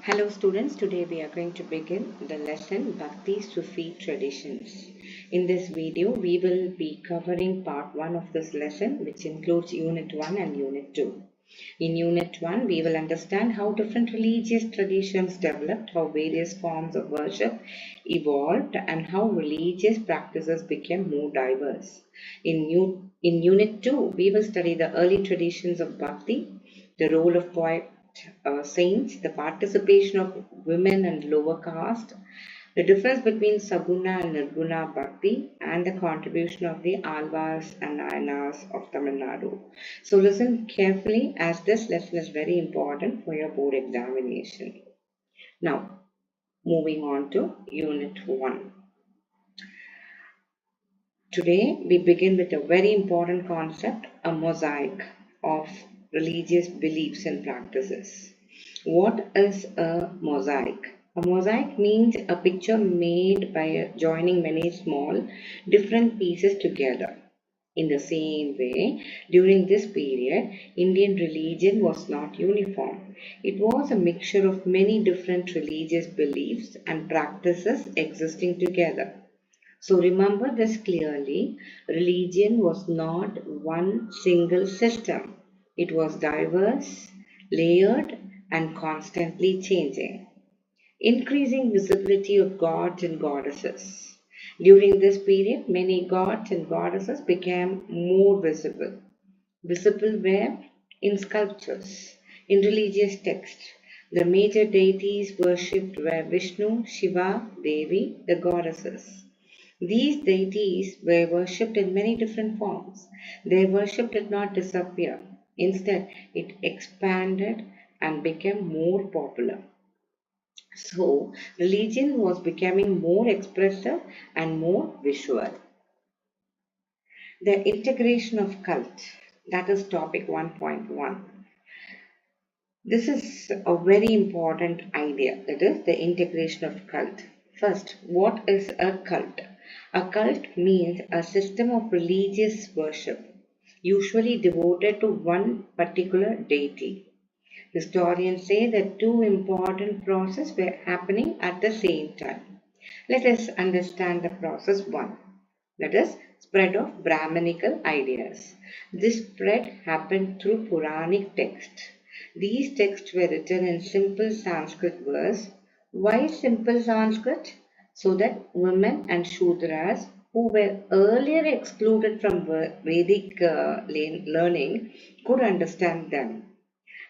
Hello students, today we are going to begin the lesson Bhakti Sufi Traditions. In this video, we will be covering part 1 of this lesson, which includes Unit 1 and Unit 2. In Unit 1, we will understand how different religious traditions developed, how various forms of worship evolved, and how religious practices became more diverse. In Unit 2, we will study the early traditions of Bhakti, the role of saints, the participation of women and lower caste, the difference between Saguna and Nirguna Bhakti, and the contribution of the Alvars and Nayanars of Tamil Nadu. So listen carefully as this lesson is very important for your board examination. Now, moving on to Unit 1. Today, we begin with a very important concept, a mosaic of religious beliefs and practices. What is a mosaic? A mosaic means a picture made by joining many small, different pieces together. In the same way, during this period, Indian religion was not uniform. It was a mixture of many different religious beliefs and practices existing together. So remember this clearly, religion was not one single system. It was diverse, layered, and constantly changing. Increasing visibility of gods and goddesses. During this period, many gods and goddesses became more visible. Visible where? In sculptures, in religious texts. The major deities worshipped were Vishnu, Shiva, Devi, the goddesses. These deities were worshipped in many different forms. Their worship did not disappear. Instead, it expanded and became more popular. So, religion was becoming more expressive and more visual. The integration of cult, that is topic 1.1. This is a very important idea, that is the integration of cult. First, what is a cult? A cult means a system of religious worship, usually devoted to one particular deity. Historians say that two important processes were happening at the same time. Let us understand the process 1. That is, spread of Brahmanical ideas. This spread happened through Puranic texts. These texts were written in simple Sanskrit verse. Why simple Sanskrit? So that women and Shudras who were earlier excluded from Vedic learning could understand them.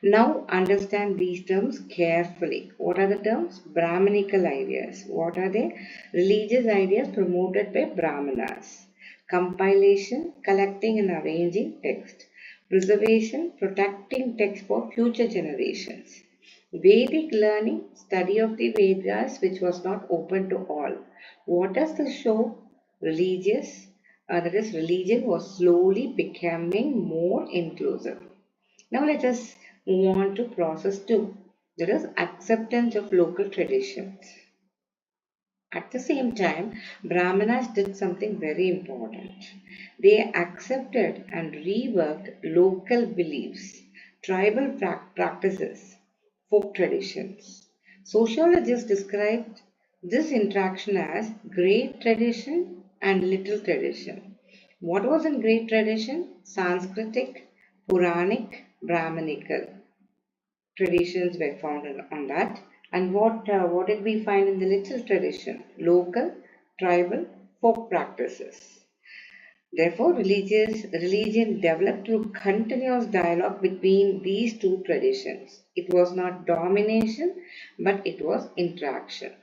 Now understand these terms carefully. What are the terms? Brahmanical ideas. What are they? Religious ideas promoted by Brahmanas. Compilation, collecting and arranging text. Preservation, protecting text for future generations. Vedic learning, study of the Vedas which was not open to all. What does this show? That is, religion was slowly becoming more inclusive. Now let us move on to process 2. That is acceptance of local traditions. At the same time, Brahmanas did something very important. They accepted and reworked local beliefs, tribal practices, folk traditions. Sociologists described this interaction as great tradition and little tradition. What was in great tradition? Sanskritic, Puranic, Brahmanical traditions were found on that. And what did we find in the little tradition? Local, tribal, folk practices. Therefore, religion developed through continuous dialogue between these two traditions. It was not domination, but it was interaction.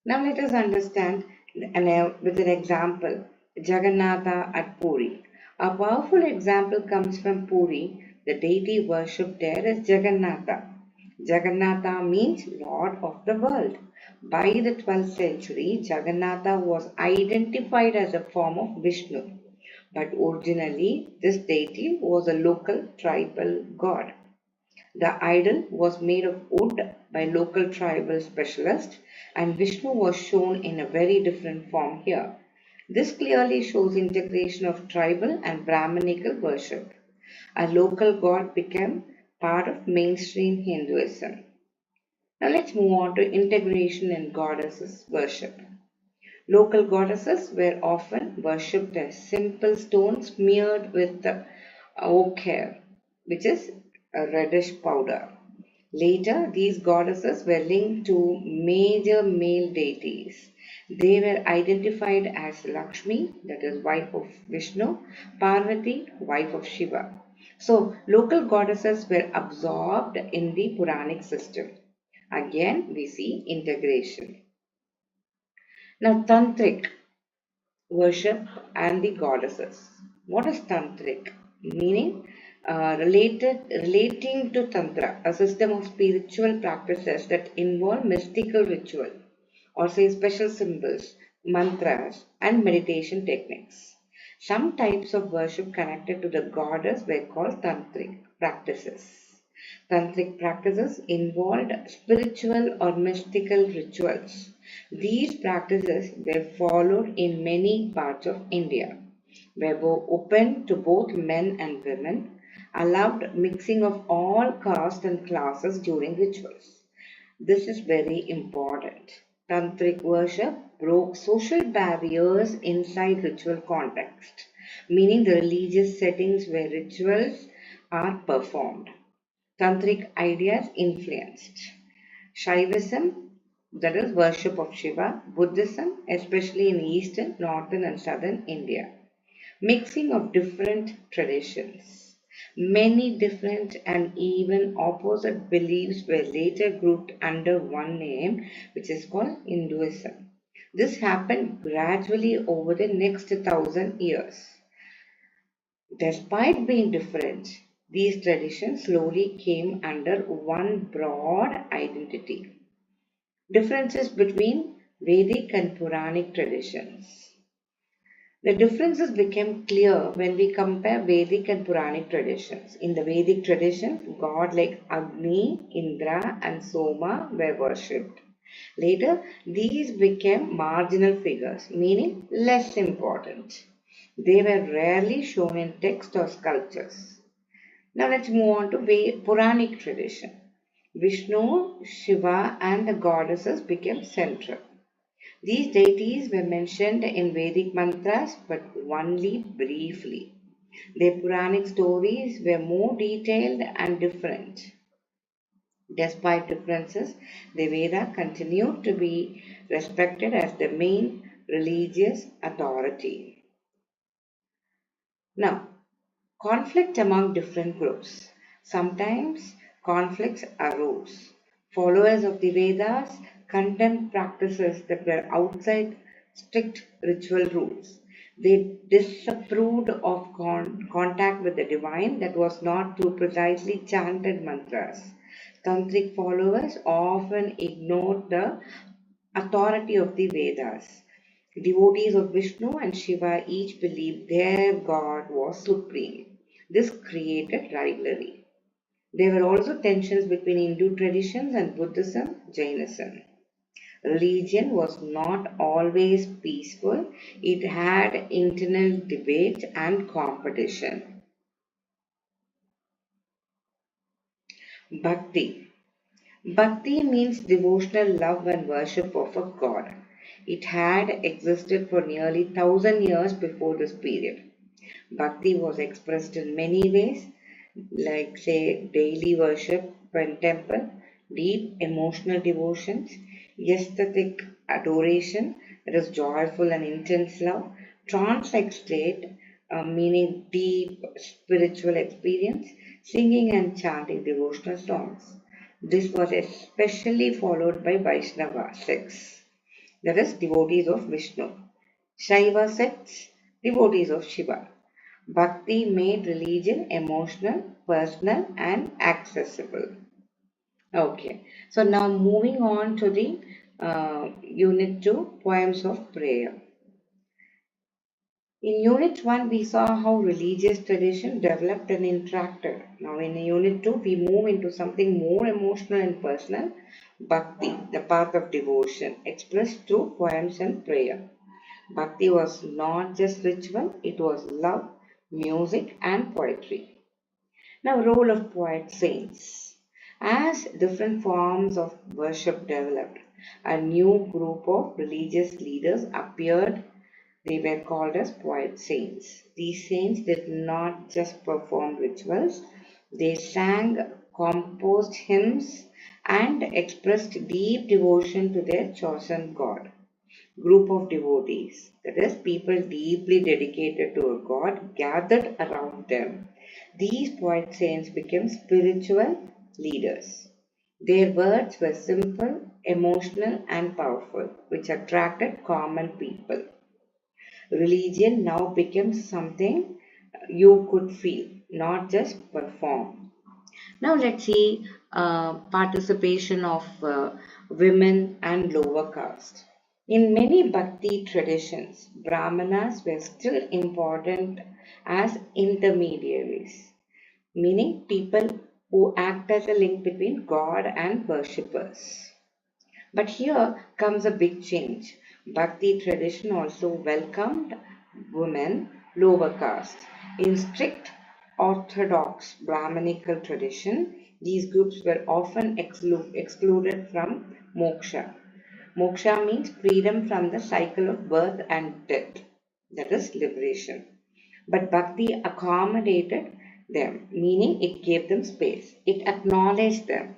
Now let us understand with an example, Jagannatha at Puri. A powerful example comes from Puri. The deity worshipped there is Jagannatha. Jagannatha means Lord of the world. By the 12th century, Jagannatha was identified as a form of Vishnu. But originally, this deity was a local tribal god. The idol was made of wood by local tribal specialists, and Vishnu was shown in a very different form here. This clearly shows integration of tribal and Brahmanical worship. A local god became part of mainstream Hinduism. Now let's move on to integration in goddesses worship. Local goddesses were often worshipped as simple stones smeared with the ochre, which is a reddish powder. Later, these goddesses were linked to major male deities. They were identified as Lakshmi, that is, wife of Vishnu, Parvati, wife of Shiva. So, local goddesses were absorbed in the Puranic system. Again, we see integration. Now, Tantric worship and the goddesses. What is tantric? Meaning relating to tantra, a system of spiritual practices that involve mystical ritual or say special symbols, mantras, and meditation techniques. Some types of worship connected to the goddess were called tantric practices. Tantric practices involved spiritual or mystical rituals. These practices were followed in many parts of India, were open to both men and women, allowed mixing of all castes and classes during rituals. This is very important. Tantric worship broke social barriers inside ritual context, meaning the religious settings where rituals are performed. Tantric ideas influenced Shaivism, that is worship of Shiva, Buddhism, especially in eastern, northern, and southern India. Mixing of different traditions. Many different and even opposite beliefs were later grouped under one name, which is called Hinduism. This happened gradually over the next 1,000 years. Despite being different, these traditions slowly came under one broad identity. Differences between Vedic and Puranic traditions. The differences became clear when we compare Vedic and Puranic traditions. In the Vedic tradition, gods like Agni, Indra, and Soma were worshipped. Later, these became marginal figures, meaning less important. They were rarely shown in text or sculptures. Now let's move on to Puranic tradition. Vishnu, Shiva, and the goddesses became central. These deities were mentioned in Vedic mantras but only briefly. Their Puranic stories were more detailed and different. Despite differences, the Veda continued to be respected as the main religious authority. Now, conflict among different groups. Sometimes conflicts arose. Followers of the Vedas condemned practices that were outside strict ritual rules. They disapproved of contact with the divine that was not through precisely chanted mantras. Tantric followers often ignored the authority of the Vedas. Devotees of Vishnu and Shiva each believed their god was supreme. This created rivalry. There were also tensions between Hindu traditions and Buddhism, Jainism. Religion was not always peaceful, it had internal debate and competition. Bhakti. Bhakti means devotional love and worship of a god. It had existed for nearly 1,000 years before this period. Bhakti was expressed in many ways, like, say, daily worship in temple, deep emotional devotions, aesthetic adoration, that is joyful and intense love, trance-like state, meaning deep spiritual experience, singing and chanting devotional songs. This was especially followed by Vaishnava sects, that is, devotees of Vishnu. Shaiva sects, devotees of Shiva. Bhakti made religion emotional, personal, and accessible. Okay, so now moving on to the Unit 2 Poems of Prayer. In Unit 1, we saw how religious tradition developed and interacted. Now, in Unit 2, we move into something more emotional and personal, Bhakti, the path of devotion, expressed through poems and prayer. Bhakti was not just ritual, it was love, music, and poetry. Now, role of poet saints. As different forms of worship developed, a new group of religious leaders appeared. They were called as poet saints. These saints did not just perform rituals, they sang, composed hymns, and expressed deep devotion to their chosen god. Group of devotees, that is, people deeply dedicated to a god, gathered around them. These poet saints became spiritual leaders. Their words were simple, emotional, and powerful, which attracted common people. Religion now became something you could feel, not just perform. Now let's see participation of women and lower caste. In many Bhakti traditions, Brahmanas were still important as intermediaries, meaning people who act as a link between God and worshippers. But here comes a big change. Bhakti tradition also welcomed women, lower caste. In strict orthodox Brahmanical tradition, these groups were often excluded from moksha. Moksha means freedom from the cycle of birth and death, that is liberation. But bhakti accommodated them, meaning it gave them space. It acknowledged them.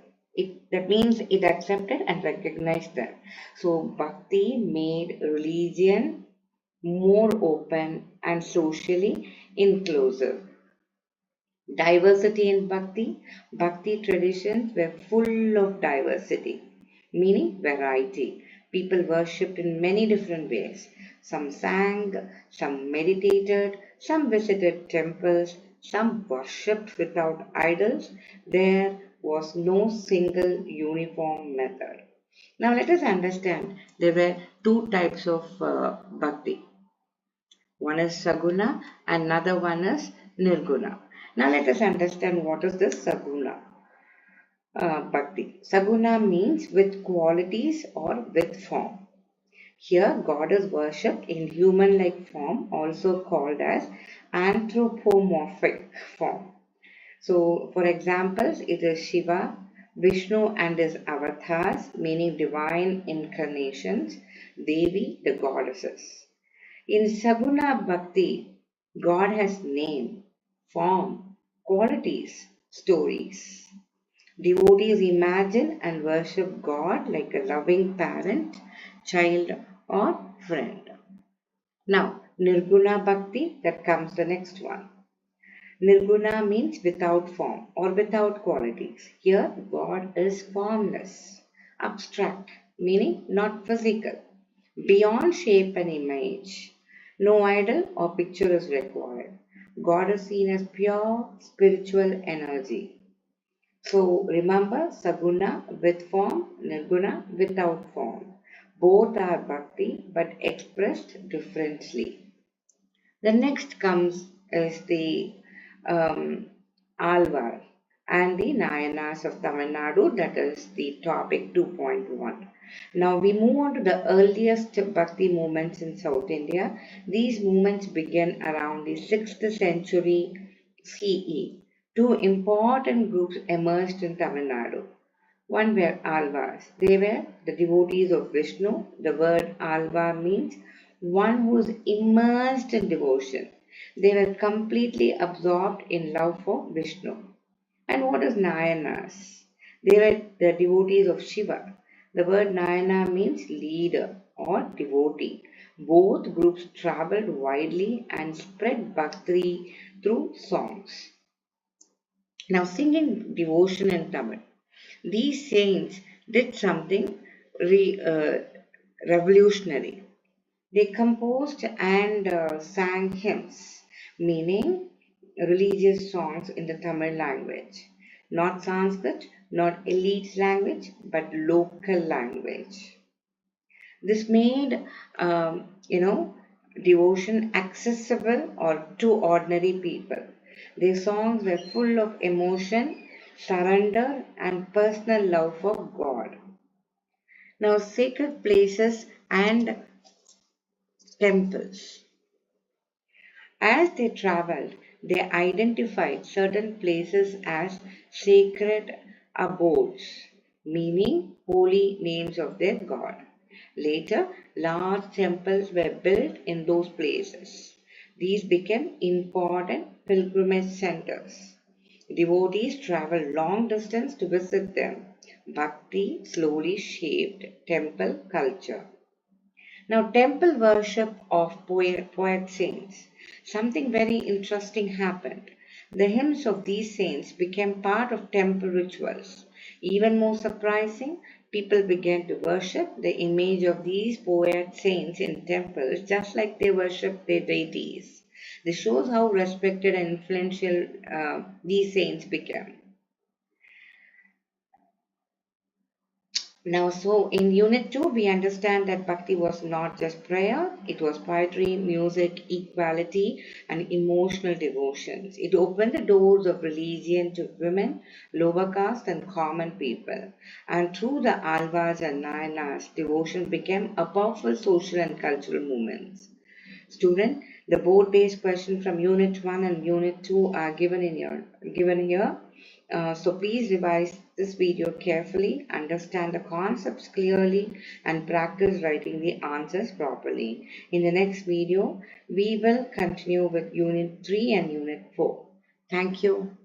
That means it accepted and recognized them. So bhakti made religion more open and socially inclusive. Diversity in Bhakti. Bhakti traditions were full of diversity, meaning variety. People worshipped in many different ways. Some sang, some meditated, some visited temples, some worshipped without idols. There was no single uniform method. Now let us understand there were two types of bhakti. One is Saguna, another one is Nirguna. Now let us understand what is this Saguna Bhakti. Saguna means with qualities or with form. Here God is worshipped in human-like form, also called as anthropomorphic form. So for examples, it is Shiva, Vishnu and his avatars, meaning divine incarnations, Devi, the goddesses. In Saguna Bhakti, God has name, form, qualities, stories. Devotees imagine and worship God like a loving parent, child, or friend. Now, Nirguna Bhakti, that comes the next one. Nirguna means without form or without qualities. Here, God is formless, abstract, meaning not physical, beyond shape and image. No idol or picture is required. God is seen as pure spiritual energy. So remember Saguna with form, Nirguna without form. Both are bhakti but expressed differently. The next comes is the um, Alvar and the Nayanas of Tamil Nadu, that is the topic 2.1. Now we move on to the earliest Bhakti movements in South India. These movements began around the 6th century CE. Two important groups emerged in Tamil Nadu. One were Alvars. They were the devotees of Vishnu. The word Alvar means one who is immersed in devotion. They were completely absorbed in love for Vishnu. And what is Nayanas? They were the devotees of Shiva. The word Nayana means leader or devotee. Both groups traveled widely and spread bhakti through songs. Now, singing devotion in Tamil. These saints did something revolutionary. They composed and sang hymns, meaning religious songs in the Tamil language. Not Sanskrit, not elite language, but local language. This made, devotion accessible or to ordinary people. Their songs were full of emotion, surrender, and personal love for God. Now, sacred places and temples. As they traveled, they identified certain places as sacred abodes, meaning holy names of their god. Later, large temples were built in those places. These became important pilgrimage centers. Devotees traveled long distance to visit them. Bhakti slowly shaped temple culture. Now, temple worship of poet saints. Something very interesting happened. The hymns of these saints became part of temple rituals. Even more surprising, people began to worship the image of these poet saints in temples just like they worship their deities. This shows how respected and influential these saints became. Now, so in Unit 2, we understand that Bhakti was not just prayer, it was poetry, music, equality, and emotional devotions. It opened the doors of religion to women, lower caste, and common people. And through the Alvas and Nayanas, devotion became a powerful social and cultural movement. Student, the board-based question from Unit 1 and Unit 2 are given here. So please revise this video carefully, understand the concepts clearly, and practice writing the answers properly. In the next video, we will continue with Unit 3 and Unit 4. Thank you.